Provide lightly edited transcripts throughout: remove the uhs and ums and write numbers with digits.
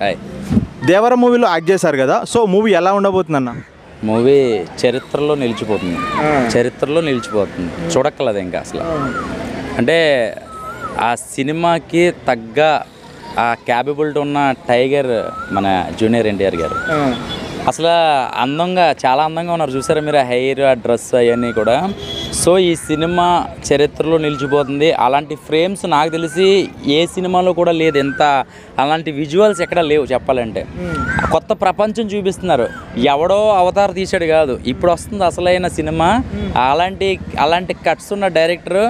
Hi. దేవర మూవీలో act చేశారు కదా, సో మూవీ ఎలా ఉండబోతుంది అన్న? మూవీ చరిత్రలో నిలిచిపోతుంది, చరిత్రలో నిలిచిపోతుంది, చూడక్కర్లేదు ఇంకా అసలు. అంటే ఆ సినిమాకి తగ్గ ఆ క్యాపబిలిటీ ఉన్న టైగర్ మన జూనియర్ ఎన్టీఆర్ గారు. అసలు అందంగా, చాలా అందంగా ఉన్నారు చూసారా మీరు, ఆ హెయిర్, ఆ డ్రెస్ అవన్నీ కూడా. సో ఈ సినిమా చరిత్రలో నిలిచిపోతుంది. అలాంటి ఫ్రేమ్స్ నాకు తెలిసి ఏ సినిమాలో కూడా లేదు, ఎంత అలాంటి విజువల్స్ ఎక్కడ లేవు చెప్పాలంటే. కొత్త ప్రపంచం చూపిస్తున్నారు, ఎవడో అవతార్ తీసాడు కాదు, ఇప్పుడు వస్తుంది అసలైన సినిమా. అలాంటి కట్స్ ఉన్న డైరెక్టరు,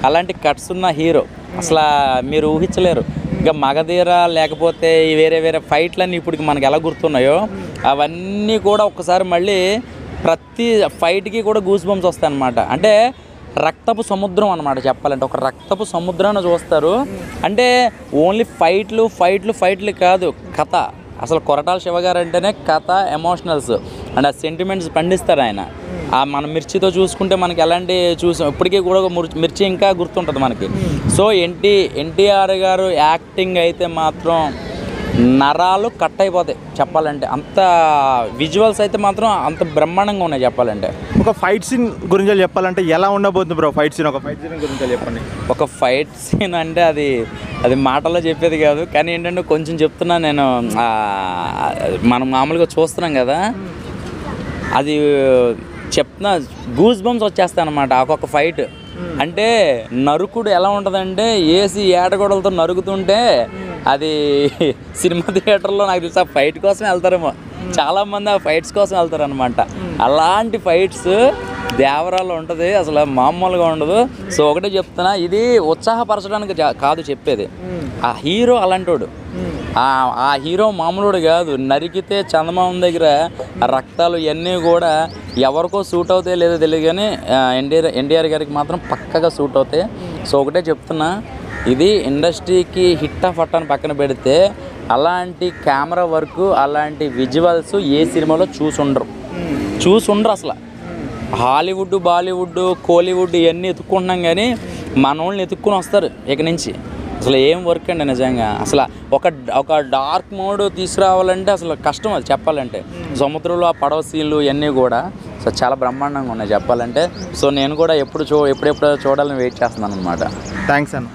అలాంటి కట్స్ ఉన్న హీరో అసలు మీరు ఊహించలేరు. ఇంకా మగధీర లేకపోతే వేరే వేరే ఫైట్లన్నీ ఇప్పుడు మనకి ఎలా గుర్తున్నాయో అవన్నీ కూడా ఒక్కసారి మళ్ళీ ప్రతి ఫైట్కి కూడా గూస్ బంప్స్ వస్తాయి అన్నమాట. అంటే రక్తపు సముద్రం అన్నమాట చెప్పాలంటే, ఒక రక్తపు సముద్రాన్ని చూస్తారు. అంటే ఓన్లీ ఫైట్లు కాదు, కథ. అసలు కొరటాల శివ గారు అంటేనే కథ, ఎమోషనల్స్ అండ్ ఆ సెంటిమెంట్స్ పండిస్తారు ఆయన. మన మిర్చితో చూసుకుంటే మనకి ఎలాంటి ఇప్పటికీ కూడా మిర్చి ఇంకా గుర్తుంటుంది మనకి. సో ఎన్టీఆర్ గారు యాక్టింగ్ అయితే మాత్రం నరాలు కట్ అయిపోతాయి చెప్పాలంటే. అంత విజువల్స్ అయితే మాత్రం అంత బ్రహ్మాండంగా ఉన్నాయి చెప్పాలంటే. ఒక ఫైట్ సీన్ గురించి చెప్పాలంటే ఎలా ఉండబోతుంది బ్రో? ఫైట్ సీన్ గురించి చెప్పండి. ఒక ఫైట్ సీన్ అంటే అది మాటల్లో చెప్పేది కాదు, కానీ ఏంటంటే కొంచెం చెప్తున్నా నేను. మనం మామూలుగా చూస్తున్నాం కదా, అది చెప్తున్నా, గూస్ బంప్స్ వచ్చేస్తాయి అన్నమాట ఒక్కొక్క ఫైట్. అంటే నరుకుడు ఎలా ఉంటుందంటే, ఏసి ఏటగొడలతో నరుకుతుంటే అది సినిమా థియేటర్లో నాకు తెలిసి ఆ ఫైట్ కోసం వెళ్తారేమో చాలామంది, ఆ ఫైట్స్ కోసం వెళ్తారనమాట. అలాంటి ఫైట్స్ దేవరాలో ఉంటుంది, అసలు మామూలుగా ఉండదు. సో ఒకటే చెప్తున్నా, ఇది ఉత్సాహపరచడానికి కాదు చెప్పేది, ఆ హీరో అలాంటోడు. ఆ హీరో మామూలుడు కాదు, నరికితే చందమామ దగ్గర రక్తాలు ఇవన్నీ కూడా ఎవరికో సూట్ అవుతాయో లేదో తెలియదు, కానీ ఎన్టీఆర్ గారికి మాత్రం పక్కగా సూట్ అవుతాయి. సో ఒకటే చెప్తున్నా, ఇది ఇండస్ట్రీకి హిట్ ఆఫ్ అని పక్కన పెడితే అలాంటి కెమెరా వర్క్, అలాంటి విజువల్స్ ఏ సినిమాలో చూసుండరు అసలు. హాలీవుడ్, బాలీవుడ్, కోలీవుడ్ ఇవన్నీ ఎత్తుక్కుంటున్నాం, కానీ మన వాళ్ళని ఎత్తుక్కుని వస్తారు ఇక నుంచి. అసలు ఏం వర్క్ అండి నిజంగా. అసలు ఒక డార్క్ మోడ్ తీసుకురావాలంటే అసలు కష్టం అది చెప్పాలంటే. సముద్రంలో ఆ పడవ సీన్లు ఇవన్నీ కూడా సో చాలా బ్రహ్మాండంగా ఉన్నాయి చెప్పాలంటే. సో నేను కూడా ఎప్పుడెప్పుడు చూడాలని వెయిట్ చేస్తున్నాను అనమాట. థ్యాంక్స్ అన్న.